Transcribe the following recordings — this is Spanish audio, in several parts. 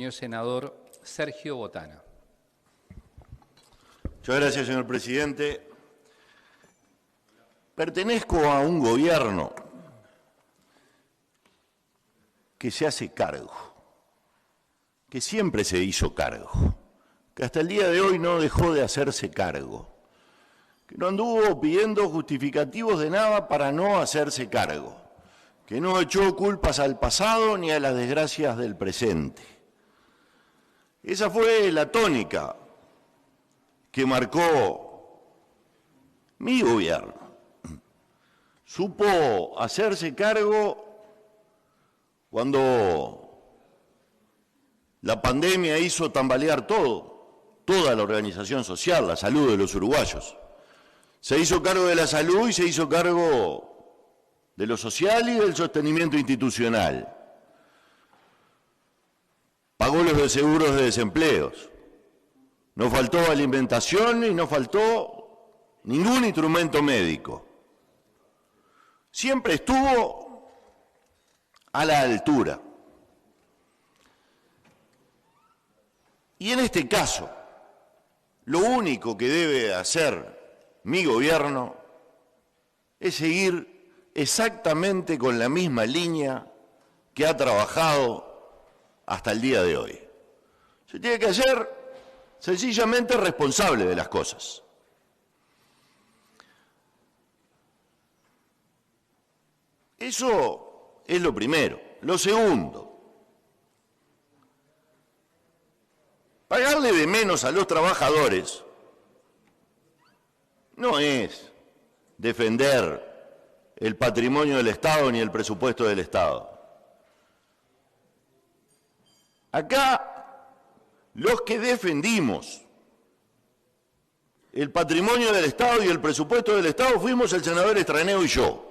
Señor senador Sergio Botana. Muchas gracias, señor presidente. Pertenezco a un gobierno que se hace cargo, que siempre se hizo cargo, que hasta el día de hoy no dejó de hacerse cargo, que no anduvo pidiendo justificativos de nada para no hacerse cargo, que no echó culpas al pasado ni a las desgracias del presente. Esa fue la tónica que marcó mi gobierno. Supo hacerse cargo cuando la pandemia hizo tambalear toda la organización social, la salud de los uruguayos. Se hizo cargo de la salud y se hizo cargo de lo social y del sostenimiento institucional. Pagó los seguros de desempleos. No faltó alimentación y no faltó ningún instrumento médico. Siempre estuvo a la altura. Y en este caso, lo único que debe hacer mi gobierno es seguir exactamente con la misma línea que ha trabajado hasta el día de hoy. Se tiene que hacer sencillamente responsable de las cosas. Eso es lo primero. Lo segundo, pagarle de menos a los trabajadores no es defender el patrimonio del Estado ni el presupuesto del Estado. Acá, los que defendimos el patrimonio del Estado y el presupuesto del Estado fuimos el senador Estraneo y yo,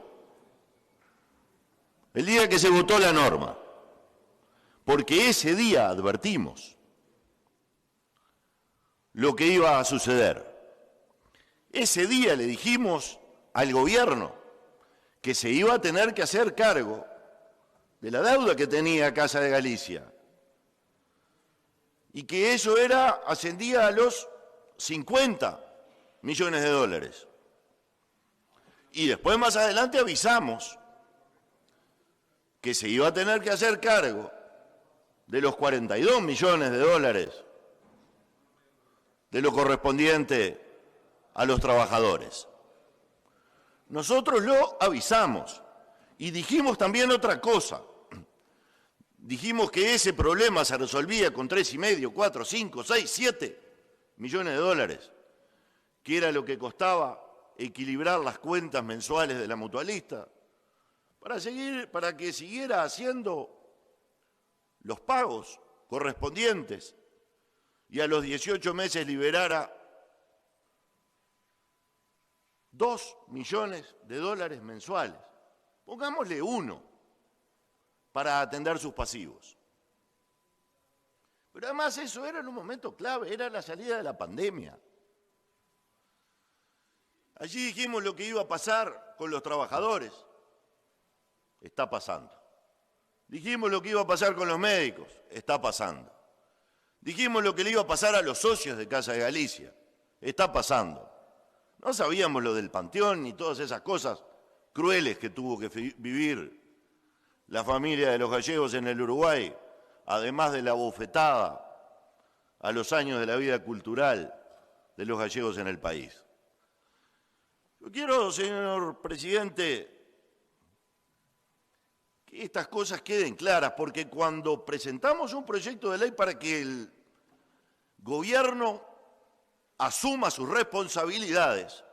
el día que se votó la norma, porque ese día advertimos lo que iba a suceder. Ese día le dijimos al gobierno que se iba a tener que hacer cargo de la deuda que tenía Casa de Galicia y que eso ascendía a los 50 millones de dólares. Y después más adelante avisamos que se iba a tener que hacer cargo de los 42 millones de dólares de lo correspondiente a los trabajadores. Nosotros lo avisamos y dijimos también otra cosa. Dijimos que ese problema se resolvía con 3,5, 4, 5, 6, 7 millones de dólares, que era lo que costaba equilibrar las cuentas mensuales de la mutualista, para que siguiera haciendo los pagos correspondientes y a los 18 meses liberara 2 millones de dólares mensuales. Pongámosle 1 para atender sus pasivos. Pero además eso era en un momento clave, era la salida de la pandemia. Allí dijimos lo que iba a pasar con los trabajadores. Está pasando. Dijimos lo que iba a pasar con los médicos. Está pasando. Dijimos lo que le iba a pasar a los socios de Casa de Galicia. Está pasando. No sabíamos lo del Panteón ni todas esas cosas crueles que tuvo que vivir la familia de los gallegos en el Uruguay, además de la bofetada a los años de la vida cultural de los gallegos en el país. Yo quiero, señor presidente, que estas cosas queden claras, porque cuando presentamos un proyecto de ley para que el gobierno asuma sus responsabilidades,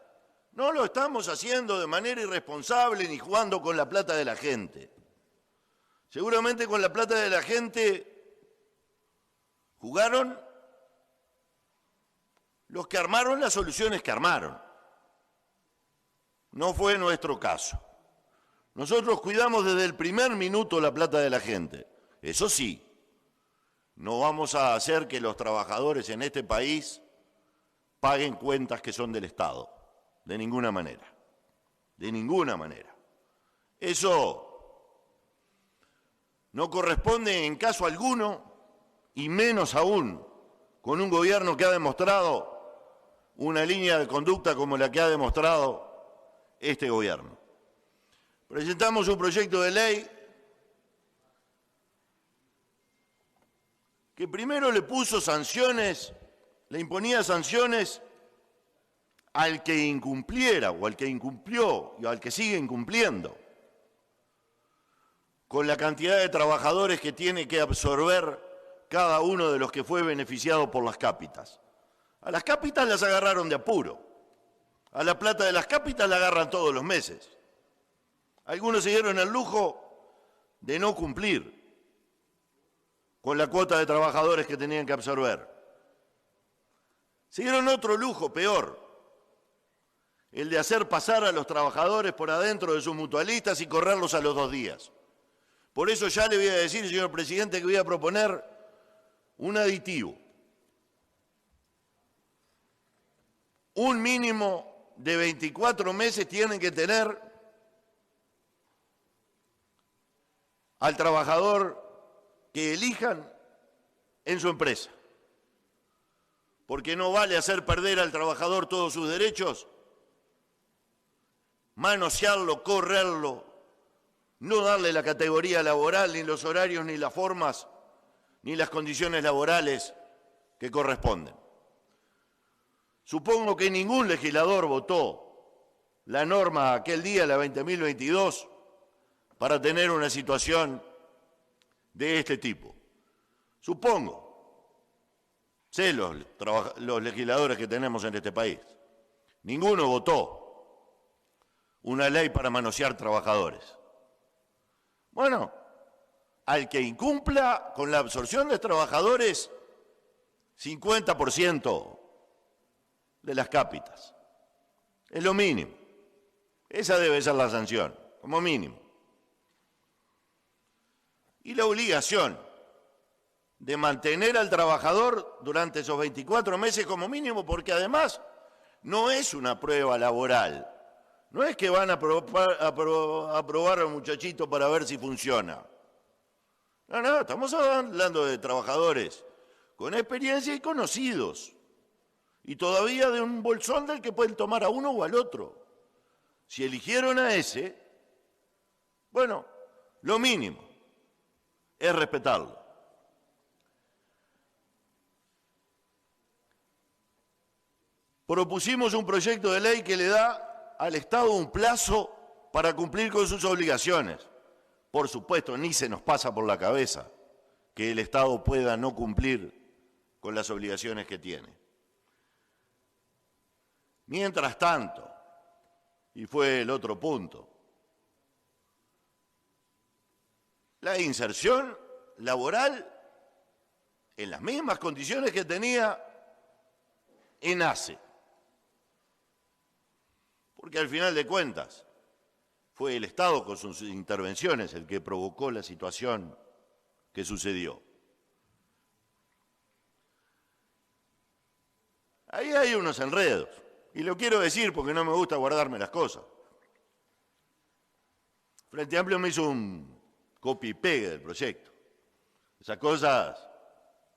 no lo estamos haciendo de manera irresponsable ni jugando con la plata de la gente. Seguramente con la plata de la gente jugaron los que armaron las soluciones que armaron. No fue nuestro caso. Nosotros cuidamos desde el primer minuto la plata de la gente. Eso sí, no vamos a hacer que los trabajadores en este país paguen cuentas que son del Estado. De ninguna manera. De ninguna manera. Eso no corresponde en caso alguno y menos aún con un gobierno que ha demostrado una línea de conducta como la que ha demostrado este gobierno. Presentamos un proyecto de ley que primero le puso sanciones, le imponía sanciones al que incumpliera o al que incumplió y al que sigue incumpliendo, con la cantidad de trabajadores que tiene que absorber cada uno de los que fue beneficiado por las cápitas. A las cápitas las agarraron de apuro, a la plata de las cápitas la agarran todos los meses. Algunos se dieron el lujo de no cumplir con la cuota de trabajadores que tenían que absorber. Se dieron otro lujo peor, el de hacer pasar a los trabajadores por adentro de sus mutualistas y correrlos a los 2 días. Por eso ya le voy a decir, señor presidente, que voy a proponer un aditivo. Un mínimo de 24 meses tienen que tener al trabajador que elijan en su empresa. Porque no vale hacer perder al trabajador todos sus derechos, manosearlo, correrlo, no darle la categoría laboral, ni los horarios, ni las formas, ni las condiciones laborales que corresponden. Supongo que ningún legislador votó la norma aquel día, la 20.022, para tener una situación de este tipo. Supongo, sé los legisladores que tenemos en este país, ninguno votó una ley para manosear trabajadores. Bueno, al que incumpla con la absorción de trabajadores, 50% de las cápitas. Es lo mínimo. Esa debe ser la sanción, como mínimo. Y la obligación de mantener al trabajador durante esos 24 meses como mínimo, porque además no es una prueba laboral. No es que van a probar al muchachito para ver si funciona. No, estamos hablando de trabajadores con experiencia y conocidos. Y todavía de un bolsón del que pueden tomar a uno o al otro. Si eligieron a ese, bueno, lo mínimo es respetarlo. Propusimos un proyecto de ley que le da al Estado un plazo para cumplir con sus obligaciones. Por supuesto, ni se nos pasa por la cabeza que el Estado pueda no cumplir con las obligaciones que tiene. Mientras tanto, y fue el otro punto, la inserción laboral en las mismas condiciones que tenía en ACE. Porque al final de cuentas fue el Estado con sus intervenciones el que provocó la situación que sucedió. Ahí hay unos enredos, y lo quiero decir porque no me gusta guardarme las cosas. Frente Amplio me hizo un copy y pegue del proyecto. Esas cosas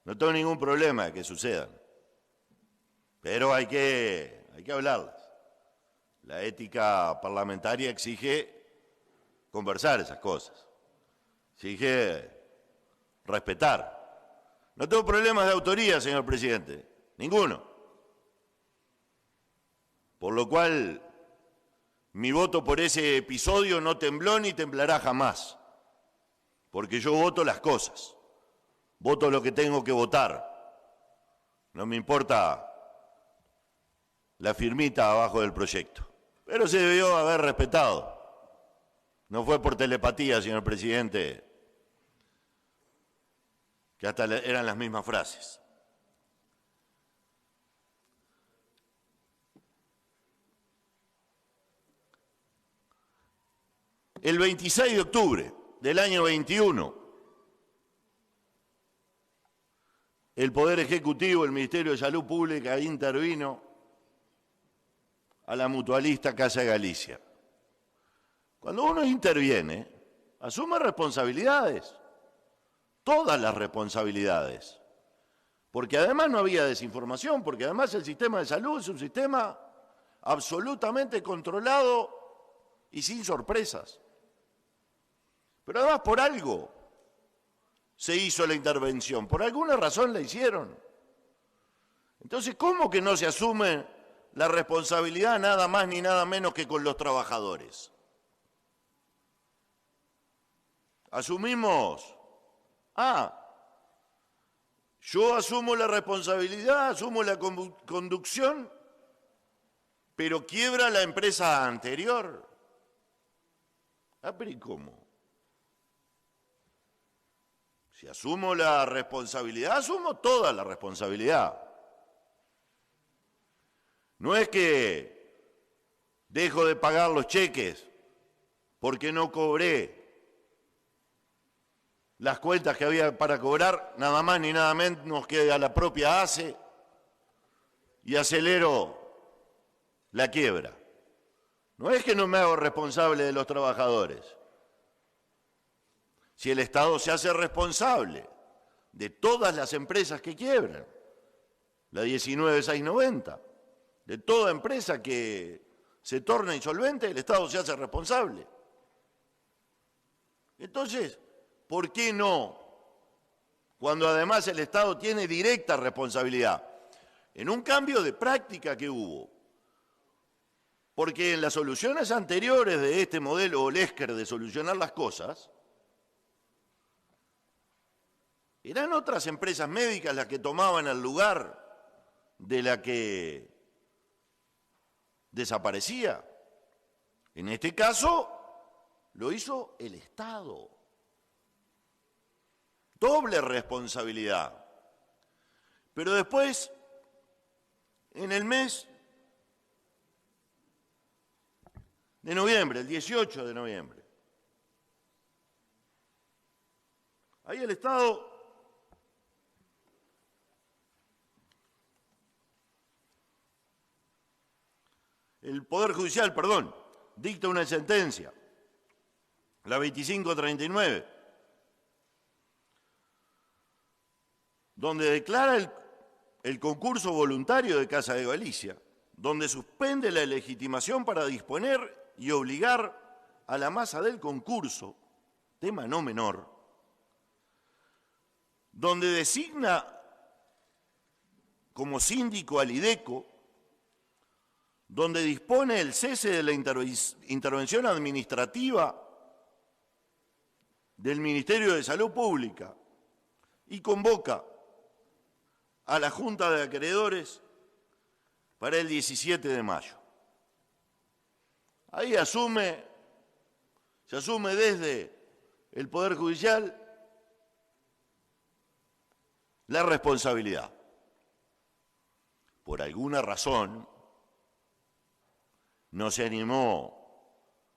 no tengo ningún problema de que sucedan, pero hay que hablarlas. La ética parlamentaria exige conversar esas cosas, exige respetar. No tengo problemas de autoría, señor presidente, ninguno. Por lo cual, mi voto por ese episodio no tembló ni temblará jamás, porque yo voto las cosas, voto lo que tengo que votar. No me importa la firmita abajo del proyecto. Pero se debió haber respetado. No fue por telepatía, señor presidente, que hasta eran las mismas frases. El 26 de octubre del año 21, el Poder Ejecutivo, el Ministerio de Salud Pública, intervino a la mutualista Casa Galicia. Cuando uno interviene, asume responsabilidades, todas las responsabilidades. Porque además no había desinformación, porque además el sistema de salud es un sistema absolutamente controlado y sin sorpresas. Pero además por algo se hizo la intervención, por alguna razón la hicieron. Entonces, ¿cómo que no se asume la responsabilidad nada más ni nada menos que con los trabajadores? Asumimos, yo asumo la responsabilidad, asumo la conducción, pero quiebra la empresa anterior. Pero ¿y cómo? Si asumo la responsabilidad, asumo toda la responsabilidad. No es que dejo de pagar los cheques porque no cobré las cuentas que había para cobrar, nada más ni nada menos que a la propia ACE, y acelero la quiebra. No es que no me hago responsable de los trabajadores. Si el Estado se hace responsable de todas las empresas que quiebran, la 19690, de toda empresa que se torna insolvente, el Estado se hace responsable. Entonces, ¿por qué no? Cuando además el Estado tiene directa responsabilidad. En un cambio de práctica que hubo. Porque en las soluciones anteriores de este modelo Olesker de solucionar las cosas, eran otras empresas médicas las que tomaban el lugar de la que desaparecía. En este caso, lo hizo el Estado. Doble responsabilidad. Pero después, en el mes de noviembre, el 18 de noviembre, ahí el Estado el Poder Judicial, dicta una sentencia, la 2539, donde declara el concurso voluntario de Casa de Galicia, donde suspende la legitimación para disponer y obligar a la masa del concurso, tema no menor, donde designa como síndico al IDECO, donde dispone el cese de la intervención administrativa del Ministerio de Salud Pública y convoca a la Junta de Acreedores para el 17 de mayo. Ahí se asume desde el Poder Judicial la responsabilidad. Por alguna razón, no se animó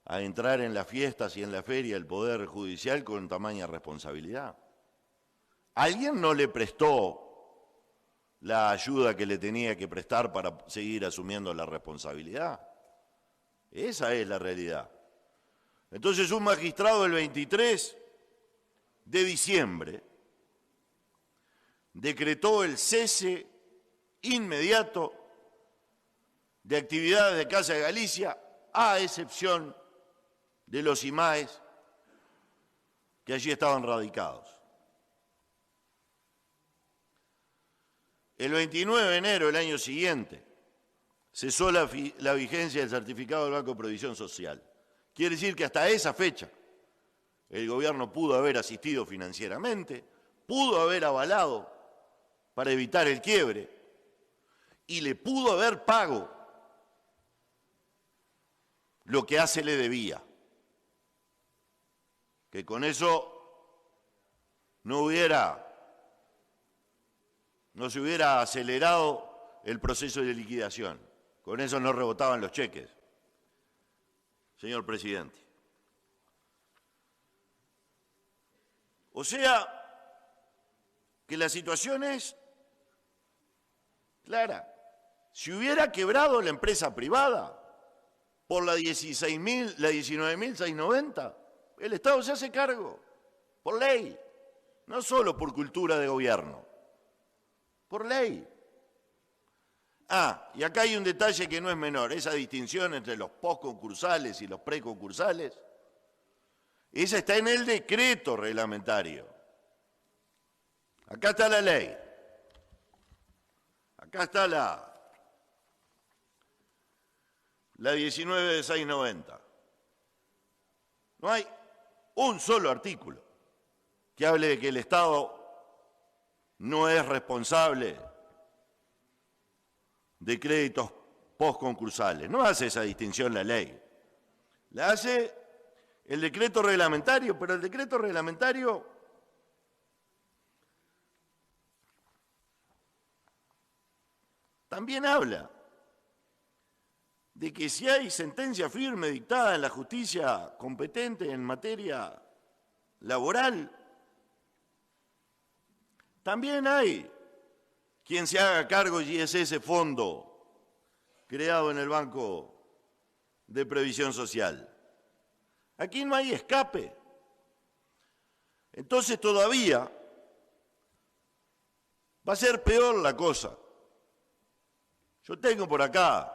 a entrar en las fiestas y en la feria el Poder Judicial con tamaña responsabilidad. ¿Alguien no le prestó la ayuda que le tenía que prestar para seguir asumiendo la responsabilidad? Esa es la realidad. Entonces un magistrado el 23 de diciembre decretó el cese inmediato de actividades de Casa de Galicia, a excepción de los IMAES que allí estaban radicados. El 29 de enero del año siguiente cesó la vigencia del certificado del Banco de Previsión Social. Quiere decir que hasta esa fecha el gobierno pudo haber asistido financieramente, pudo haber avalado para evitar el quiebre y le pudo haber pago lo que ACE le debía, que con eso no se hubiera acelerado el proceso de liquidación, con eso no rebotaban los cheques, señor presidente. O sea, que la situación es clara. Si hubiera quebrado la empresa privada, por la 19.690, el Estado se hace cargo, por ley, no solo por cultura de gobierno, por ley. Ah, y acá hay un detalle que no es menor, esa distinción entre los postconcursales y los preconcursales, esa está en el decreto reglamentario. Acá está la ley. Acá está la 19 de 690. No hay un solo artículo que hable de que el Estado no es responsable de créditos postconcursales. No hace esa distinción la ley. La hace el decreto reglamentario, pero el decreto reglamentario también habla de que si hay sentencia firme dictada en la justicia competente en materia laboral, también hay quien se haga cargo y es ese fondo creado en el Banco de Previsión Social. Aquí no hay escape. Entonces todavía va a ser peor la cosa. Yo tengo por acá,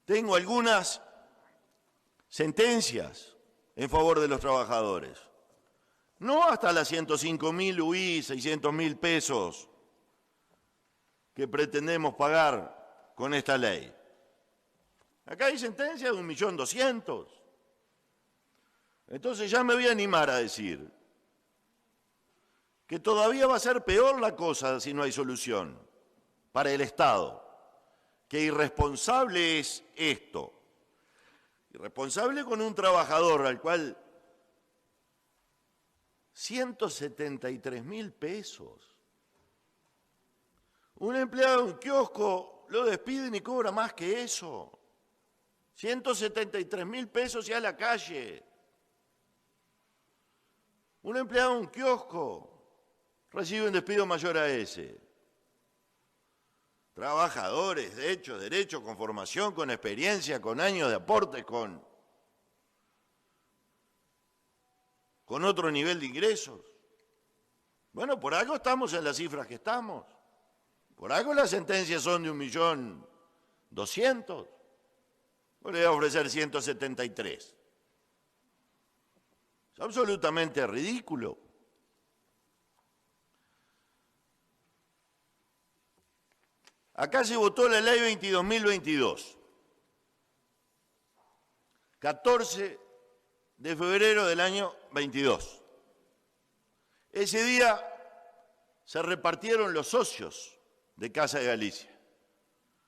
tengo algunas sentencias en favor de los trabajadores. No hasta las 105.000 UI, 600.000 pesos que pretendemos pagar con esta ley. Acá hay sentencias de 1.200.000. Entonces ya me voy a animar a decir que todavía va a ser peor la cosa si no hay solución para el Estado. Que irresponsable es esto. Irresponsable con un trabajador al cual 173.000 pesos. Un empleado de un kiosco lo despiden y cobra más que eso. 173.000 pesos y a la calle. Un empleado de un kiosco recibe un despido mayor a ese. Trabajadores, de hecho, derecho, con formación, con experiencia, con años de aporte, con otro nivel de ingresos. Bueno, por algo estamos en las cifras que estamos. Por algo las sentencias son de 1.200.000. Yo le voy a ofrecer 173. Es absolutamente ridículo. Acá se votó la ley 22.022. 14 de febrero del año 22. Ese día se repartieron los socios de Casa de Galicia.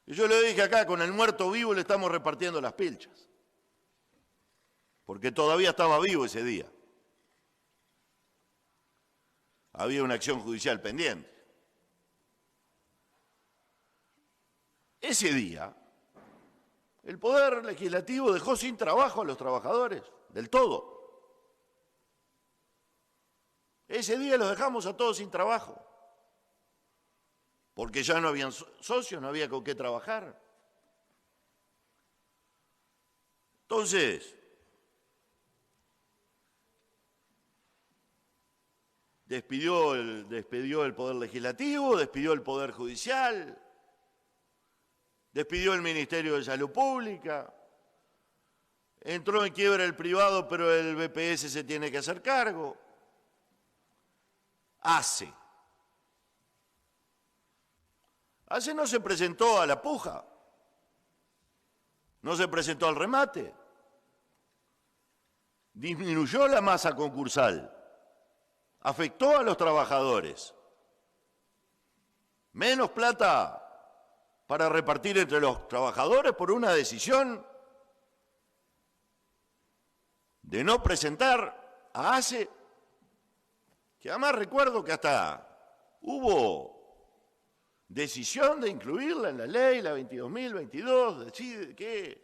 Y yo le dije acá, con el muerto vivo le estamos repartiendo las pilchas. Porque todavía estaba vivo ese día. Había una acción judicial pendiente. Ese día, el Poder Legislativo dejó sin trabajo a los trabajadores, del todo. Ese día los dejamos a todos sin trabajo, porque ya no habían socios, no había con qué trabajar. Entonces, despidió el Poder Legislativo, despidió el Poder Judicial, despidió el Ministerio de Salud Pública, entró en quiebra el privado, pero el BPS se tiene que hacer cargo. ACE no se presentó a la puja, no se presentó al remate, disminuyó la masa concursal, afectó a los trabajadores, menos plata para repartir entre los trabajadores por una decisión de no presentar a ACE, que además recuerdo que hasta hubo decisión de incluirla en la ley, la 22.022, decide que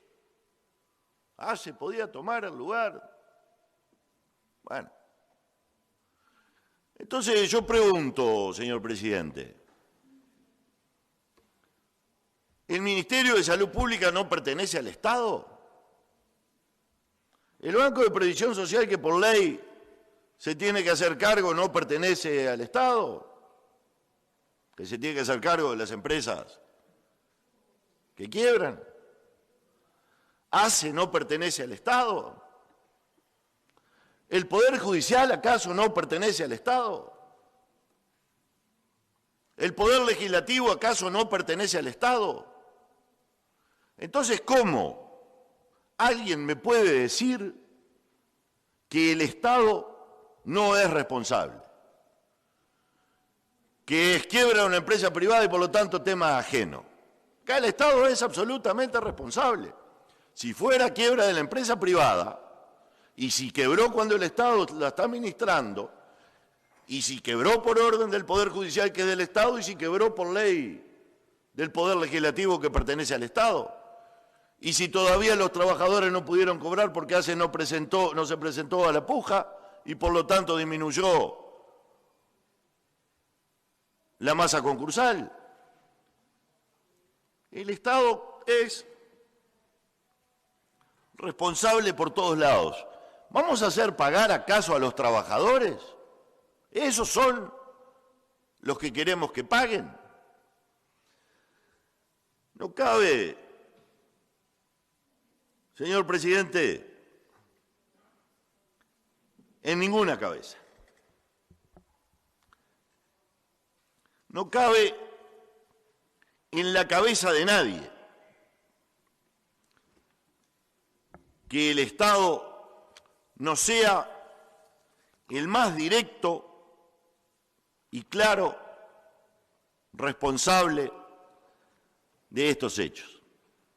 ACE podía tomar el lugar. Bueno, entonces yo pregunto, señor presidente, ¿el Ministerio de Salud Pública no pertenece al Estado? El Banco de Previsión Social, que por ley se tiene que hacer cargo no pertenece al Estado, que se tiene que hacer cargo de las empresas que quiebran. ¿ACE no pertenece al Estado? ¿El Poder Judicial acaso no pertenece al Estado? ¿El Poder Legislativo acaso no pertenece al Estado? Entonces, ¿cómo alguien me puede decir que el Estado no es responsable? Que es quiebra una empresa privada y por lo tanto tema ajeno. Acá el Estado es absolutamente responsable. Si fuera quiebra de la empresa privada, y si quebró cuando el Estado la está administrando, y si quebró por orden del Poder Judicial que es del Estado, y si quebró por ley del Poder Legislativo que pertenece al Estado, y si todavía los trabajadores no pudieron cobrar porque ACE no se presentó a la puja y por lo tanto disminuyó la masa concursal. El Estado es responsable por todos lados. ¿Vamos a hacer pagar acaso a los trabajadores? ¿Esos son los que queremos que paguen? No cabe, señor presidente, en ninguna cabeza. No cabe en la cabeza de nadie que el Estado no sea el más directo y claro responsable de estos hechos.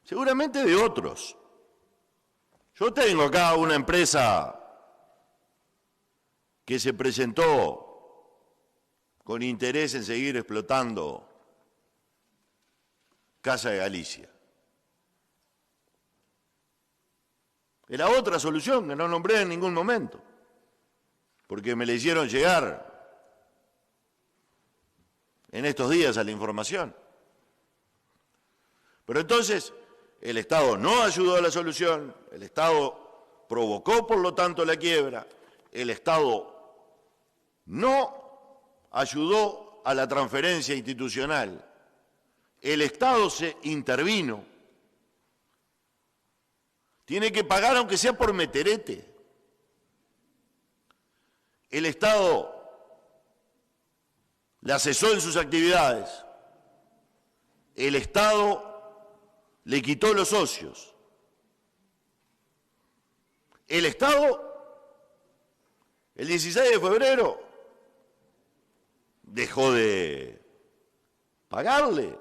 Seguramente de otros. Yo tengo acá una empresa que se presentó con interés en seguir explotando Casa de Galicia. Era otra solución que no nombré en ningún momento, porque me la hicieron llegar en estos días a la información. Pero entonces el Estado no ayudó a la solución, el Estado provocó por lo tanto la quiebra, el Estado no ayudó a la transferencia institucional, el Estado se intervino. Tiene que pagar aunque sea por meterete. El Estado la cesó en sus actividades. El Estado le quitó los socios. El Estado, el 16 de febrero, dejó de pagarle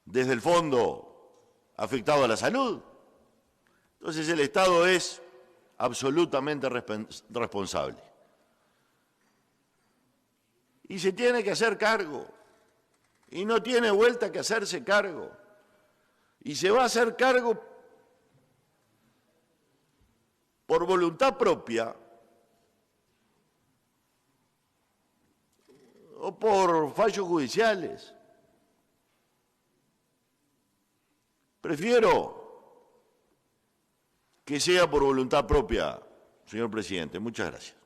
desde el fondo afectado a la salud. Entonces el Estado es absolutamente responsable. Y se tiene que hacer cargo. Y no tiene vuelta que hacerse cargo. Y se va a hacer cargo por voluntad propia o por fallos judiciales. Prefiero que sea por voluntad propia, señor presidente. Muchas gracias.